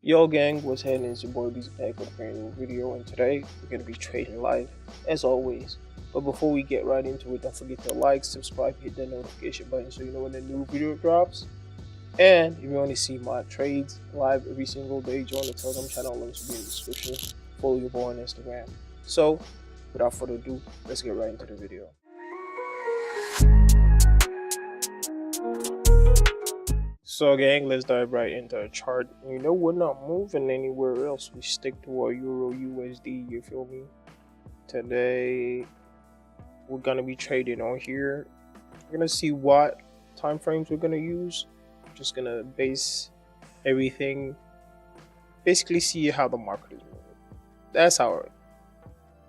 Yo gang, what's happening? It's your boy Beats back with a brand new video, and today we're gonna be trading live as always. But before we get right into it, don't forget to like, subscribe, hit that notification button so you know when a new video drops. And if you want to see my trades live every single day, join the Telegram channel. Links will be in the description. Follow your boy on Instagram. So, without further ado, let's get right into the video. So gang, let's dive right into the chart. You know, we're not moving anywhere else. We stick to our Euro USD, you feel me? Today, we're gonna be trading on here. We're gonna see what time frames we're gonna use. I'm just gonna base everything, basically see how the market is moving. That's our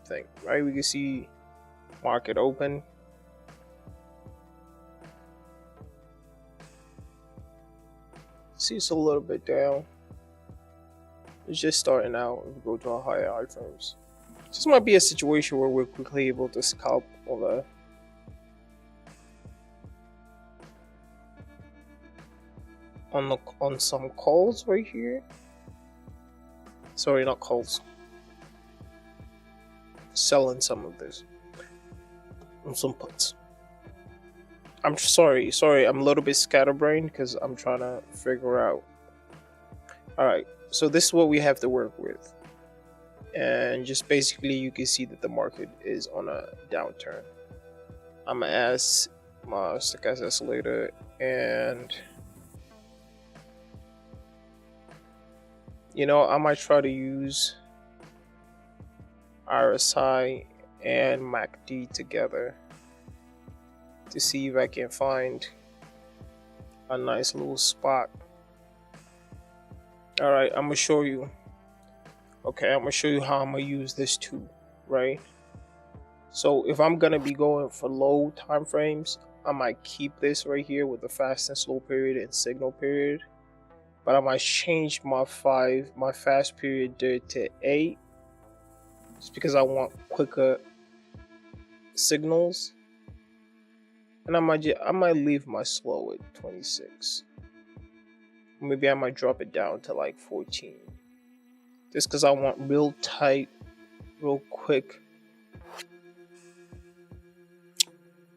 thing, right? We can see market open. See, it's a little bit down. It's just starting out. We go to our higher iframes. This might be a situation where we're quickly able to scalp on some calls right here. Sorry, not calls. Selling some of this on some puts. I'm sorry, I'm a little bit scatterbrained because I'm trying to figure out. Alright, so this is what we have to work with. And just basically you can see that the market is on a downturn. I'm gonna ask my stochastic oscillator, and you know, I might try to use RSI and MACD together to see if I can find a nice little spot. Alright, I'm gonna show you. Okay, I'm gonna show you how I'm gonna use this too, right? So if I'm gonna be going for low time frames, I might keep this right here with the fast and slow period and signal period, but I might change my fast period there to 8, just because I want quicker signals. And I might leave my slow at 26. Maybe I might drop it down to like 14. Just because I want real tight, real quick.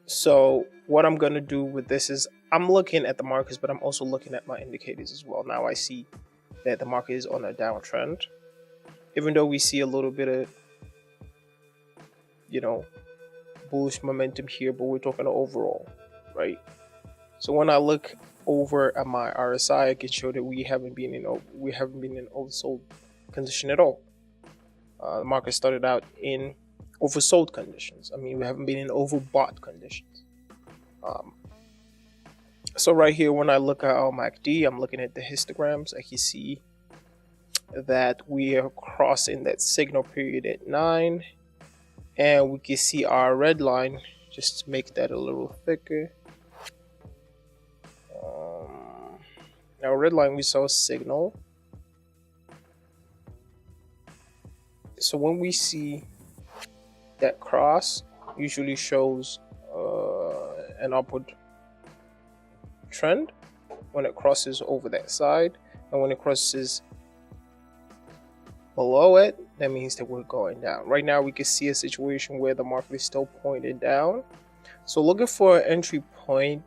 So what I'm going to do with this is I'm looking at the markets, but I'm also looking at my indicators as well. Now I see that the market is on a downtrend. Even though we see a little bit of, you know, bullish momentum here, but we're talking overall, right? So when I look over at my RSI, I can show that we haven't been in oversold condition at all. The market started out in oversold conditions. I mean, we haven't been in overbought conditions. So right here, when I look at our MACD, I'm looking at the histograms. I can see that we are crossing that signal period at 9. And we can see our red line, just to make that a little thicker. Our red line, we saw a signal. So when we see that cross, usually shows an upward trend when it crosses over that side, and when it crosses below it, that means that we're going down. Right now we can see a situation where the market is still pointed down, so looking for an entry point.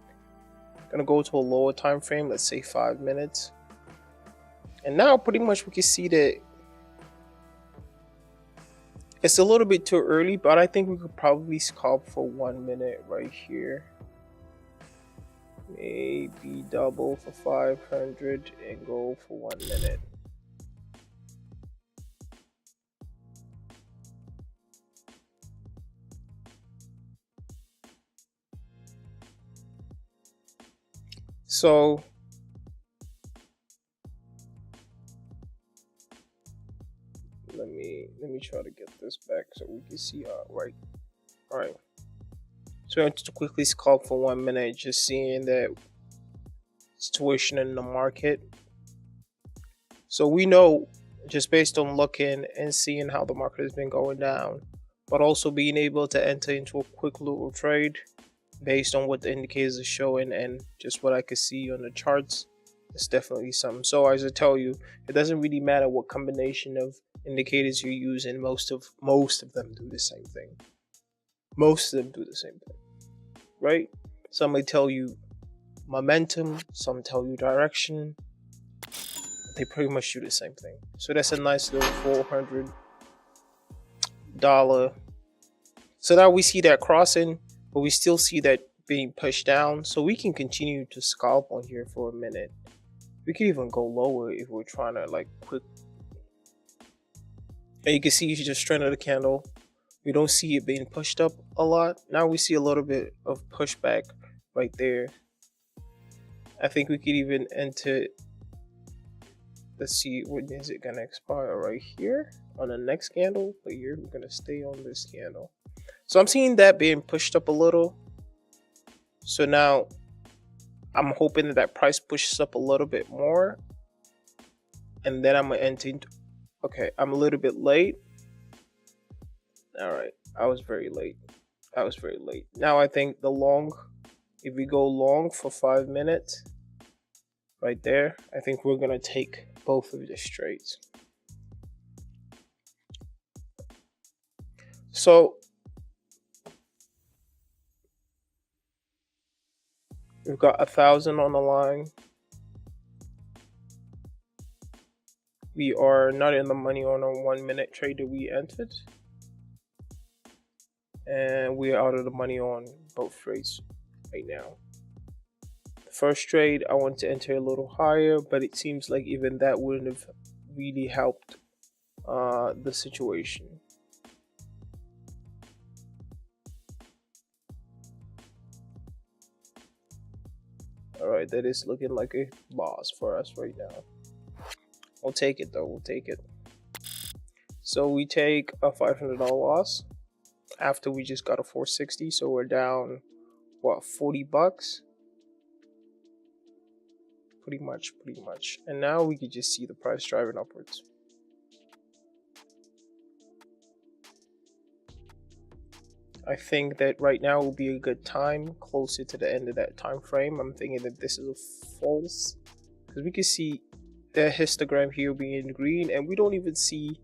Gonna go to a lower time frame, let's say 5 minutes, and now pretty much we can see that it's a little bit too early, but I think we could probably scalp for 1 minute right here, maybe double for 500 and go for 1 minute. So let me try to get this back so we can see right. All right. So I want to quickly scalp for 1 minute, just seeing that situation in the market. So we know, just based on looking and seeing how the market has been going down, but also being able to enter into a quick little trade based on what the indicators are showing and just what I could see on the charts, It's definitely something. So as I tell you, it doesn't really matter what combination of indicators you're using. Most of them do the same thing. Most of them do the same thing, right? Some may tell you momentum, some tell you direction. They pretty much do the same thing. So that's a nice little $400. So now we see that crossing, but we still see that being pushed down. So we can continue to scalp on here for a minute. We can even go lower if we're trying to like quick. And you can see it's just straight of the candle. We don't see it being pushed up a lot. Now we see a little bit of pushback right there. I think we could even enter. Let's see, when is it gonna expire? Right here on the next candle, but here we're gonna stay on this candle. So I'm seeing that being pushed up a little. So now I'm hoping that price pushes up a little bit more, and then I'm gonna enter into. Okay, I'm a little bit late. All right, I was very late. Now I think the long, if we go long for 5 minutes, right there, I think we're gonna take both of the trades. So we've got 1,000 on the line. We are not in the money on a 1 minute trade that we entered, and we are out of the money on both trades right now. The first trade I want to enter a little higher, but it seems like even that wouldn't have really helped the situation. All right, that is looking like a loss for us right now. We'll take it though. We'll take it. So we take a $500 loss after we just got a 460. So we're down what, $40? Pretty much. And now we can just see the price driving upwards. I think that right now will be a good time, closer to the end of that time frame. I'm thinking that this is a false, because we can see the histogram here being green, and we don't even see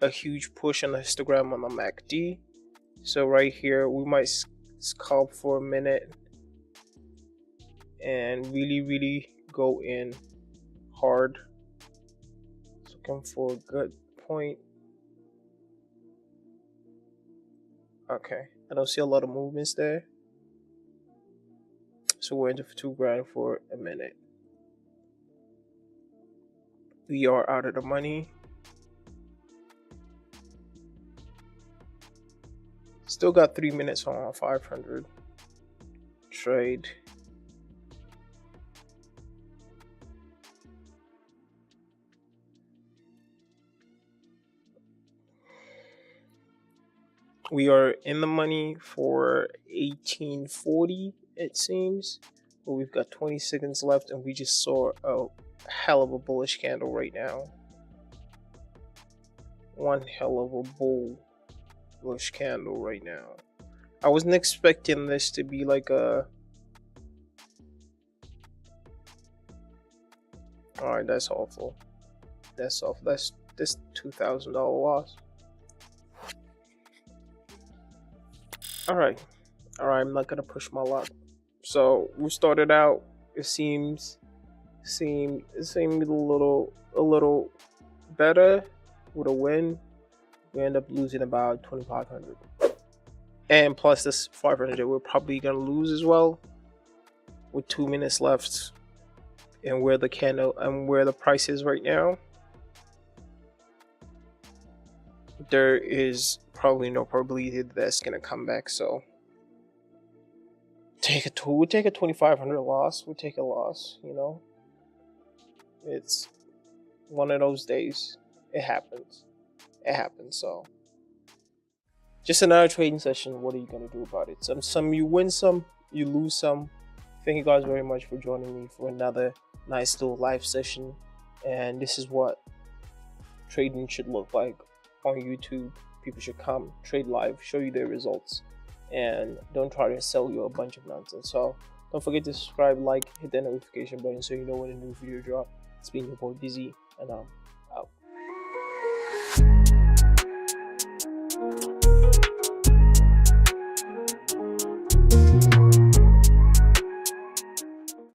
a huge push on the histogram on the MACD. So right here, we might scalp for a minute and really go in hard. Looking for a good point. Okay, I don't see a lot of movements there, so we're into $2,000 for a minute. We are out of the money. Still got 3 minutes on our 500 trade. We are in the money for 1840, it seems, but we've got 20 seconds left, and we just saw a hell of a bullish candle right now. One hell of a bullish candle right now. I wasn't expecting this to be like a. Alright, that's awful. That's awful. That's this $2,000 loss. Alright, I'm not gonna push my luck. So we started out, it seemed a little better with a win. We end up losing about 2,500, and plus this 500 that we're probably gonna lose as well. With 2 minutes left, and where the candle and where the price is right now, there is probably no probability that that's gonna come back. So we'll take a 2,500 loss. We'll take a loss. You know, it's one of those days. It happens. So just another trading session. What are you gonna do about it? Some you win, some you lose some. Thank you guys very much for joining me for another nice little live session. And this is what trading should look like on YouTube. People should come, trade live, show you their results, and don't try to sell you a bunch of nonsense. So Don't forget to subscribe, like, hit that notification button so you know when a new video drop. It's been your boy Busy, and